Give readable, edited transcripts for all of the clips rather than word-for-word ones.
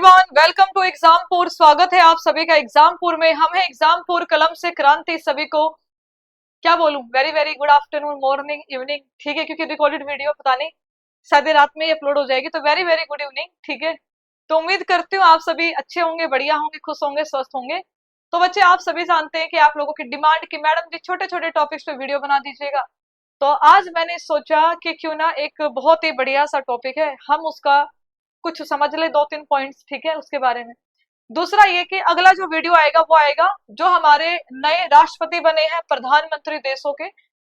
Everyone, welcome to Exampur. स्वागत है आप सभी का एग्जामपुर में। हम है एग्जामपुर, कलम से क्रांति। सभी को क्या बोलूं, very very good afternoon, morning, evening, ठीक है, क्योंकि रिकॉर्डेड वीडियो पता नहीं शायद रात में ही अपलोड हो जाएगी, तो वेरी वेरी गुड इवनिंग, ठीक है। तो उम्मीद करती हूँ आप सभी अच्छे होंगे, बढ़िया होंगे, खुश होंगे, स्वस्थ होंगे। तो बच्चे, आप सभी जानते हैं कि आप लोगों की डिमांड की मैडम जी छोटे छोटे टॉपिक्स पे वीडियो बना दीजिएगा। तो आज मैंने सोचा कि क्यों ना एक बहुत ही बढ़िया सा टॉपिक है, हम उसका कुछ समझ ले, 2-3 पॉइंट्स, ठीक है, उसके बारे में। दूसरा ये कि अगला जो वीडियो आएगा वो आएगा जो हमारे नए राष्ट्रपति बने हैं, प्रधानमंत्री देशों के।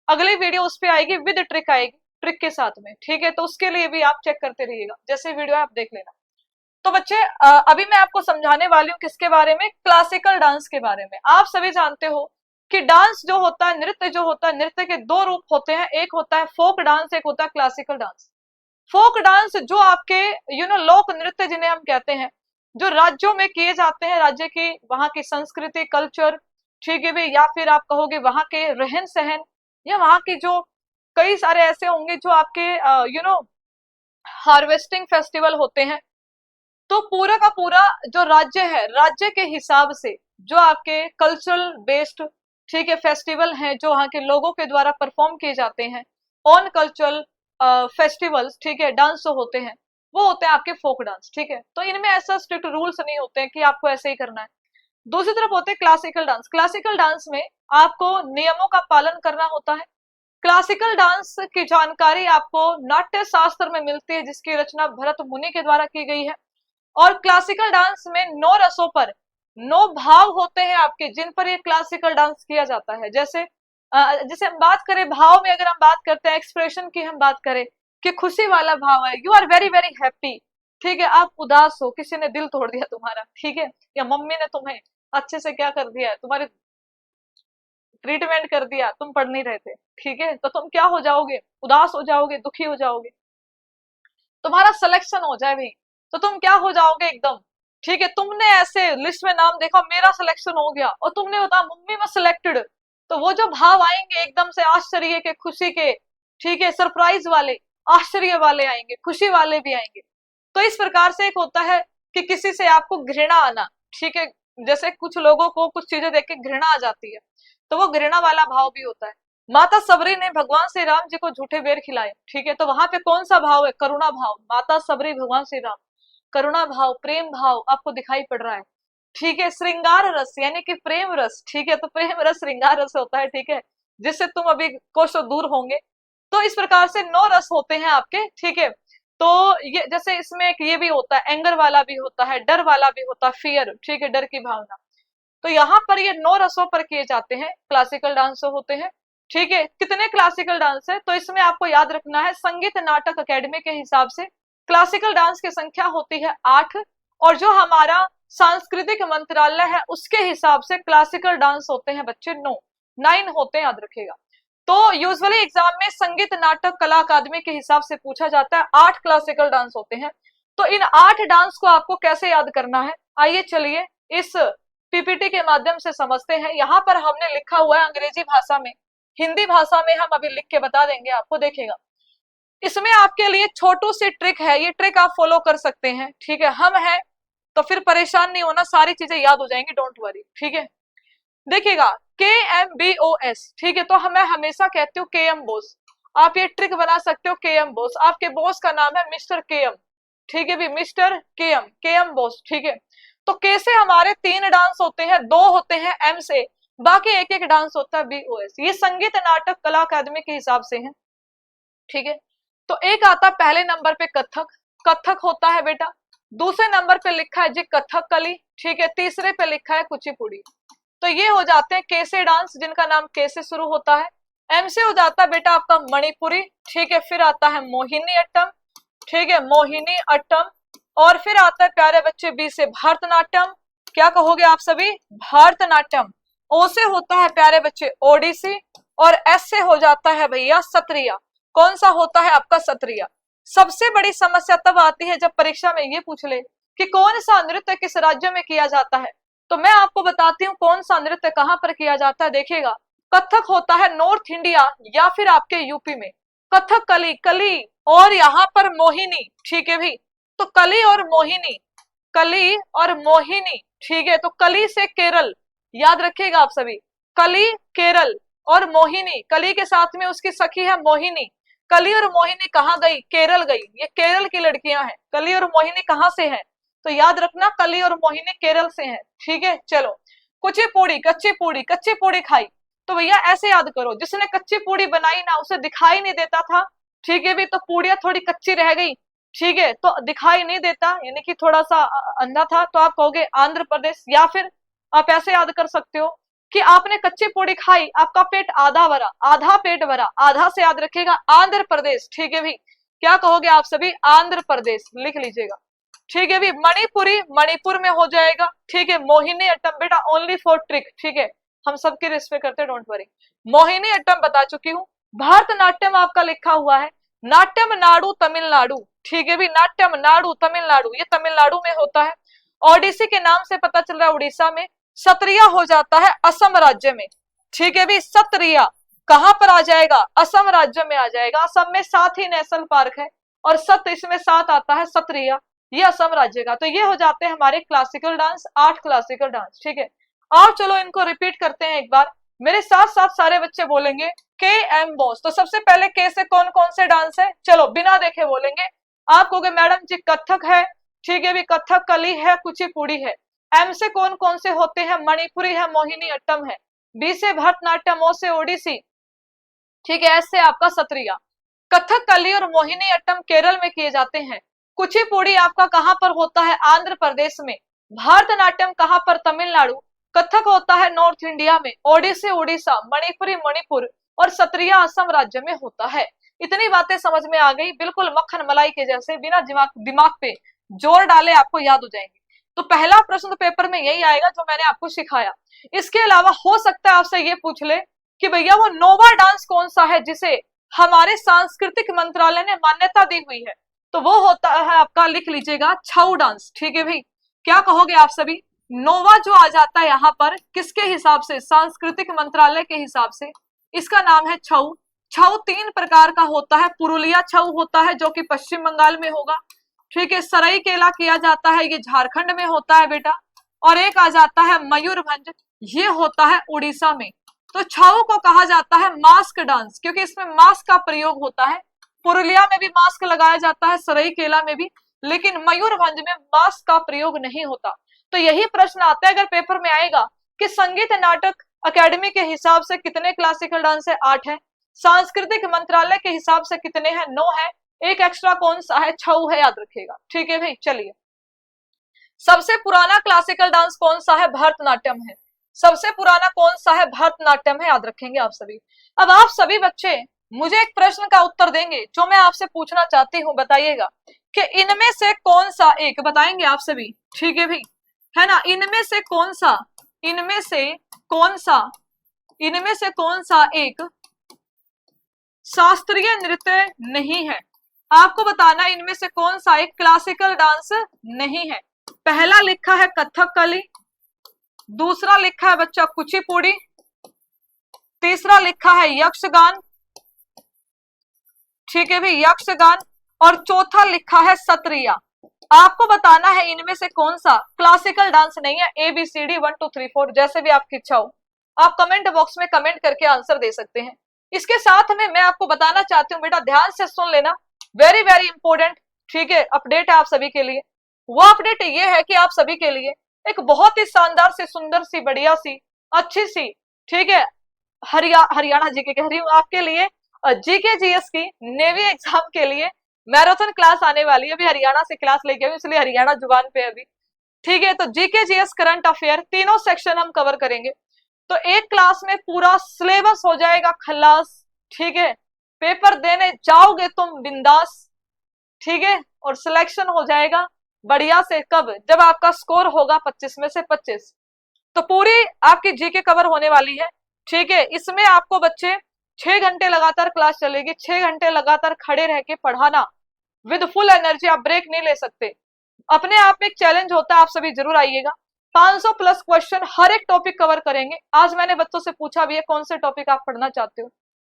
अगली वीडियो उस पे आएगी, विद ट्रिक आएगी, ट्रिक के साथ में, ठीक है। तो उसके लिए भी आप चेक करते रहिएगा, जैसे वीडियो आप देख लेना। तो बच्चे, अभी मैं आपको समझाने वाली हूँ किसके बारे में, क्लासिकल डांस के बारे में। आप सभी जानते हो कि डांस जो होता है, नृत्य जो होता है, नृत्य के दो रूप होते हैं, एक होता है फोक डांस, एक होता है क्लासिकल डांस। फोक डांस जो आपके लोक नृत्य जिन्हें हम कहते हैं, जो राज्यों में किए जाते हैं, राज्य की वहां की संस्कृति, कल्चर, ठीक है भाई, या फिर आप कहोगे वहां के रहन सहन, या वहां की जो कई सारे ऐसे होंगे जो आपके हार्वेस्टिंग फेस्टिवल होते हैं। तो पूरा का पूरा जो राज्य है, राज्य के हिसाब से जो आपके कल्चरल बेस्ड, ठीक है, फेस्टिवल हैं जो वहां के लोगों के द्वारा परफॉर्म किए जाते हैं, ऑन कल्चरल फेस्टिवल्स, ठीक है, डांस जो होते हैं वो होते हैं आपके फोक डांस, ठीक है। तो इनमें ऐसा स्ट्रिक्ट रूल्स नहीं होते हैं कि आपको ऐसे ही करना है। दूसरी तरफ होते हैं क्लासिकल डांस। क्लासिकल डांस में आपको नियमों का पालन करना होता है। क्लासिकल डांस की जानकारी आपको नाट्य शास्त्र में मिलती है, जिसकी रचना भरत मुनि के द्वारा की गई है। और क्लासिकल डांस में 9 रसों पर 9 भाव होते हैं आपके, जिन पर ये क्लासिकल डांस किया जाता है। जैसे हम बात करें भाव में, अगर हम बात करते हैं एक्सप्रेशन की, हम बात करें कि खुशी वाला भाव है, you are very very happy, ठीक है। आप उदास हो, किसी ने दिल तोड़ दिया तुम्हारा, ठीक है, या मम्मी ने तुम्हें अच्छे से क्या कर दिया है, तुम्हारे ट्रीटमेंट कर दिया, तुम पढ़ नहीं रहे थे, ठीक है, तो तुम क्या हो जाओगे, उदास हो जाओगे, दुखी हो जाओगे। तुम्हारा सिलेक्शन हो जाए भाई, तो तुम क्या हो जाओगे एकदम, ठीक है। तुमने ऐसे लिस्ट में नाम देखा, मेरा सिलेक्शन हो गया, और तुमने बताया मम्मी मैं सिलेक्टेड, तो वो जो भाव आएंगे एकदम से आश्चर्य के, खुशी के, ठीक है, सरप्राइज वाले, आश्चर्य वाले आएंगे, खुशी वाले भी आएंगे। तो इस प्रकार से एक होता है कि किसी से आपको घृणा आना, ठीक है, जैसे कुछ लोगों को कुछ चीजें देख के घृणा आ जाती है, तो वो घृणा वाला भाव भी होता है। माता सबरी ने भगवान श्री राम जी को झूठे बेर खिलाए, ठीक है, तो वहां पे कौन सा भाव है, करुणा भाव। माता सबरी, भगवान श्री राम, करुणा भाव, प्रेम भाव आपको दिखाई पड़ रहा है, ठीक है। श्रृंगार रस यानी कि प्रेम रस, ठीक है, तो प्रेम रस श्रृंगार रस होता है, ठीक है, जिससे तुम अभी कोसों दूर होंगे। तो इस प्रकार से 9 रस होते हैं आपके, ठीक है। तो ये जैसे इसमें एक ये भी होता है, एंगर वाला भी होता है, डर वाला भी होता है, फियर, ठीक है, डर की भावना। तो यहाँ पर ये 9 रसों पर किए जाते हैं, क्लासिकल डांस होते हैं, ठीक है। कितने क्लासिकल डांस है, तो इसमें आपको याद रखना है, संगीत नाटक अकेडमी के हिसाब से क्लासिकल डांस की संख्या होती है 8, और जो हमारा सांस्कृतिक मंत्रालय है उसके हिसाब से क्लासिकल डांस होते हैं बच्चे 9 होते हैं, याद रखिएगा। तो यूजुअली एग्जाम में संगीत नाटक कला अकादमी के हिसाब से पूछा जाता है, 8 क्लासिकल डांस होते हैं। तो इन 8 डांस को आपको कैसे याद करना है, आइए चलिए इस पीपीटी के माध्यम से समझते हैं। यहाँ पर हमने लिखा हुआ है अंग्रेजी भाषा में, हिंदी भाषा में हम अभी लिख के बता देंगे आपको, देखिएगा। इसमें आपके लिए छोटू सी ट्रिक है, ये ट्रिक आप फॉलो कर सकते हैं, ठीक है। हम हैं तो फिर परेशान नहीं होना, सारी चीजें याद हो जाएंगी, डोंट वरी, ठीक है। देखिएगा, KMBOS, ठीक है, तो मैं हमेशा कहती हूँ KM बोस। आप ये ट्रिक बना सकते हो, KM बोस, आपके बॉस का नाम है मिस्टर KM, ठीक है भी, मिस्टर KM बोस, ठीक है। तो K से हमारे 3 डांस होते हैं, 2 होते हैं M से, बाकी एक एक डांस होता है BOS। ये संगीत नाटक कला अकादमी के हिसाब से है, ठीक है। तो एक आता पहले नंबर पे कथक, कथक होता है बेटा। दूसरे नंबर पे लिखा है जी कथकली, ठीक है। तीसरे पे लिखा है कुचिपुड़ी। तो ये हो जाते हैं कैसे डांस, जिनका नाम के से शुरू होता है। एम से हो जाता है बेटा आपका मणिपुरी, ठीक है। फिर आता है मोहिनी अट्टम, ठीक है, मोहिनी अट्टम। और फिर आता है प्यारे बच्चे बी से भरतनाट्यम, क्या कहोगे आप सभी, भरतनाट्यम। ओ से होता है प्यारे बच्चे ओडिसी, और एस से हो जाता है भैया सत्रिया। कौन सा होता है आपका, सत्रिया। सबसे बड़ी समस्या तब आती है जब परीक्षा में ये पूछ ले कि कौन सा नृत्य किस राज्य में किया जाता है। तो मैं आपको बताती हूँ कौन सा नृत्य कहाँ पर किया जाता है। देखिएगा, कथक होता है नॉर्थ इंडिया या फिर आपके यूपी में, कथक कली, कली, और यहाँ पर मोहिनी, ठीक है भी। तो कली और मोहिनी कली और मोहिनी, ठीक है। तो कली से केरल, याद रखिएगा आप सभी, कली केरल और मोहिनी, कली के साथ में उसकी सखी है मोहिनी। कली और मोहिनी कहाँ गई? केरल गई। ये केरल की लड़कियां हैं। कली और मोहिनी कहाँ से हैं? तो याद रखना कली और मोहिनी केरल से हैं, ठीक है। चलो, कुचिपुड़ी, कच्ची पूड़ी खाई। तो भैया ऐसे याद करो, जिसने कच्ची पूड़ी बनाई ना उसे दिखाई नहीं देता था, ठीक है भी, तो पूड़ियां थोड़ी कच्ची रह गई, ठीक है, तो दिखाई नहीं देता, यानी कि थोड़ा सा अंधा था, तो आप कहोगे आंध्र प्रदेश। या फिर आप ऐसे याद कर सकते हो कि आपने कच्ची पूड़ी खाई, आपका पेट आधा भरा, आधा पेट भरा, आधा से याद रखिएगा आंध्र प्रदेश, ठीक है भी। क्या कहोगे आप सभी? आंध्र प्रदेश, लिख लीजिएगा, ठीक है भी। मणिपुरी, मणिपुर में हो जाएगा, ठीक है। मोहिनी अट्टम बेटा ओनली फॉर ट्रिक, ठीक है, हम सबके रिस्पेक्ट करते हैं, डोंट वरी। मोहिनी अट्टम बता चुकी हूँ। भरतनाट्यम आपका लिखा हुआ है, नाट्यम नाडु तमिलनाडु, ठीक है भी, नाट्यम नाडु तमिलनाडु, ये तमिलनाडु में होता है। ओडिसी के नाम से पता चल रहा है उड़ीसा में। सत्रिया हो जाता है असम राज्य में, ठीक है भी। सत्रिया कहां पर आ जाएगा? असम राज्य में आ जाएगा। असम में 7 ही नेशनल पार्क है और सत इसमें 7 आता है, सत्रिया, ये असम राज्य का। तो ये हो जाते हैं हमारे क्लासिकल डांस, 8 क्लासिकल डांस, ठीक है। और चलो इनको रिपीट करते हैं एक बार, मेरे साथ साथ सारे बच्चे बोलेंगे के एम बॉस। तो सबसे पहले के से कौन कौन से डांस है? चलो बिना देखे बोलेंगे। आप कहोगे मैडम जी कथक है, ठीक है भी, कथक कली है, कुचिपुड़ी है। एम से कौन कौन से होते हैं? मणिपुरी है, मोहिनी अट्टम है। बी से भरतनाट्यम, ओ से ओडिसी, ठीक है। एस से आपका सत्रिया। कथक कली और मोहिनी अट्टम केरल में किए जाते हैं। कुचिपुड़ी आपका कहां पर होता है? आंध्र प्रदेश में। भरतनाट्यम कहां पर? तमिलनाडु। कथक होता है नॉर्थ इंडिया में। ओडिसी उड़ीसा, मणिपुरी मणिपुर और सत्रिया असम राज्य में होता है। इतनी बातें समझ में आ गई, बिल्कुल मक्खन मलाई के जैसे, बिना दिमाग पे जोर डाले आपको याद हो जाएंगे। तो पहला प्रश्न पेपर में यही आएगा जो मैंने आपको सिखाया। इसके अलावा हो सकता है आपसे ये पूछ ले कि भैया वो नोवा डांस कौन सा है जिसे हमारे सांस्कृतिक मंत्रालय ने मान्यता दी हुई है? तो वो होता है आपका, लिख लीजिएगा, छऊ डांस, ठीक है भाई। क्या कहोगे आप सभी? नोवा जो आ जाता है यहाँ पर किसके हिसाब से? सांस्कृतिक मंत्रालय के हिसाब से। इसका नाम है छऊ। छऊ 3 प्रकार का होता है। पुरुलिया छऊ होता है जो कि पश्चिम बंगाल में होगा, ठीक है। सरायकेला किया जाता है, ये झारखंड में होता है बेटा। और एक आ जाता है मयूरभंज, ये होता है उड़ीसा में। तो छऊ को कहा जाता है मास्क डांस, क्योंकि इसमें मास्क का प्रयोग होता है। पुरुलिया में भी मास्क लगाया जाता है, सरायकेला में भी, लेकिन मयूरभंज में मास्क का प्रयोग नहीं होता। तो यही प्रश्न आता है अगर पेपर में आएगा कि संगीत नाटक अकेडमी के हिसाब से कितने क्लासिकल डांस है? 8 है। सांस्कृतिक मंत्रालय के हिसाब से कितने हैं? 9 है। एक एक्स्ट्रा कौन सा है? छऊ है, याद रखिएगा, ठीक है भाई। चलिए, सबसे पुराना क्लासिकल डांस कौन सा है? भरतनाट्यम है। सबसे पुराना कौन सा है? भरतनाट्यम है, याद रखेंगे आप सभी। अब आप सभी बच्चे मुझे एक प्रश्न का उत्तर देंगे जो मैं आपसे पूछना चाहती हूँ, बताइएगा कि इनमें से कौन सा एक, बताएंगे आप सभी, ठीक है भाई, है ना। इनमें से कौन सा, इनमें से कौन सा, इनमें से कौन सा एक शास्त्रीय नृत्य नहीं है? आपको बताना इनमें से कौन सा एक क्लासिकल डांस नहीं है। पहला लिखा है कथकली, दूसरा लिखा है बच्चा कुचिपुड़ी, तीसरा लिखा है यक्षगान, ठीक है भाई, यक्षगान, और चौथा लिखा है सत्रिया। आपको बताना है इनमें से कौन सा क्लासिकल डांस नहीं है। ABCD 1 2 3 4 जैसे भी आपकी इच्छा हो, आप कमेंट बॉक्स में कमेंट करके आंसर दे सकते हैं। इसके साथ में मैं आपको बताना चाहती हूँ बेटा, ध्यान से सुन लेना, वेरी वेरी इंपॉर्टेंट, ठीक है, अपडेट है आप सभी के लिए। वो अपडेट ये है कि आप सभी के लिए एक बहुत ही शानदार सी, सुंदर सी, बढ़िया सी, अच्छी सी, ठीक है, हरियाणा जीके कह रही हूँ आपके लिए, जीके जीएस की नेवी एग्जाम के लिए मैराथन क्लास आने वाली है। अभी हरियाणा से क्लास लेके आई, इसलिए हरियाणा जुबान पे अभी, ठीक है। तो जीके जीएस, करंट अफेयर, तीनों सेक्शन हम कवर करेंगे। तो एक क्लास में पूरा सिलेबस हो जाएगा खल्लास, ठीक है। पेपर देने जाओगे तुम बिंदास, ठीक है, और सिलेक्शन हो जाएगा बढ़िया से। कब? जब आपका स्कोर होगा 25 में से 25। तो पूरी आपकी जीके कवर होने वाली है, ठीक है। इसमें आपको बच्चे 6 घंटे लगातार क्लास चलेगी, 6 घंटे लगातार खड़े रह के पढ़ाना विद फुल एनर्जी, आप ब्रेक नहीं ले सकते। अपने आप में एक चैलेंज होता है, आप सभी जरूर आइएगा। 500 प्लस क्वेश्चन, हर एक टॉपिक कवर करेंगे। आज मैंने बच्चों से पूछा भी है कौन से टॉपिक आप पढ़ना चाहते हो,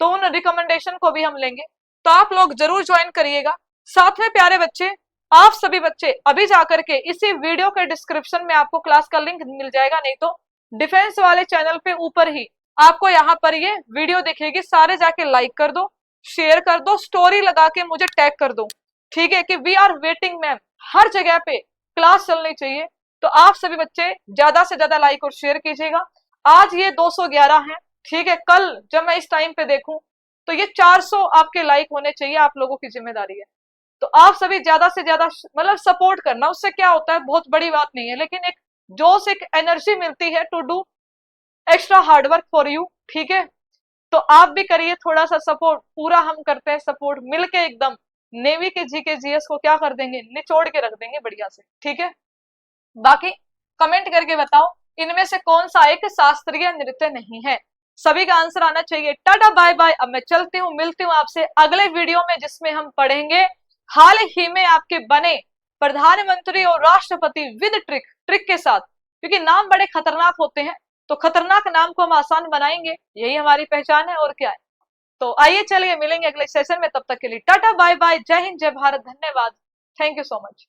तो उन रिकमेंडेशन को भी हम लेंगे, तो आप लोग जरूर ज्वाइन करिएगा। साथ में प्यारे बच्चे, आप सभी बच्चे अभी जाकर के इसी वीडियो के डिस्क्रिप्शन में आपको क्लास का लिंक मिल जाएगा, नहीं तो डिफेंस वाले चैनल पे ऊपर ही आपको यहाँ पर ये वीडियो दिखेगी, सारे जाके लाइक कर दो, शेयर कर दो, स्टोरी लगा के मुझे टैग कर दो, ठीक है, कि वी आर वेटिंग मैम। हर जगह पे क्लास चलनी चाहिए, तो आप सभी बच्चे ज्यादा से ज्यादा लाइक और शेयर कीजिएगा। आज ये 211 है, ठीक है, कल जब मैं इस टाइम पे देखूं तो ये 400 आपके लाइक होने चाहिए, आप लोगों की जिम्मेदारी है। तो आप सभी ज्यादा से ज्यादा मतलब सपोर्ट करना, उससे क्या होता है, बहुत बड़ी बात नहीं है, लेकिन एक जोश, एक एनर्जी मिलती है to do extra hard work for you, ठीक है। तो आप भी करिए थोड़ा सा सपोर्ट, पूरा हम करते हैं सपोर्ट मिलके, एकदम नेवी के जी के जीएस को क्या कर देंगे, निचोड़ के रख देंगे बढ़िया से, ठीक है। बाकी कमेंट करके बताओ इनमें से कौन सा एक शास्त्रीय नृत्य नहीं है, सभी का आंसर आना चाहिए। टाटा बाय बाय, अब मैं चलती हूँ, मिलती हूँ आपसे अगले वीडियो में, जिसमें हम पढ़ेंगे हाल ही में आपके बने प्रधानमंत्री और राष्ट्रपति विद ट्रिक, ट्रिक के साथ, क्योंकि नाम बड़े खतरनाक होते हैं, तो खतरनाक नाम को हम आसान बनाएंगे, यही हमारी पहचान है और क्या है। तो आइए चलिए मिलेंगे अगले सेशन में, तब तक के लिए टाटा बाय बाय, जय हिंद, जय भारत, धन्यवाद, थैंक यू सो मच।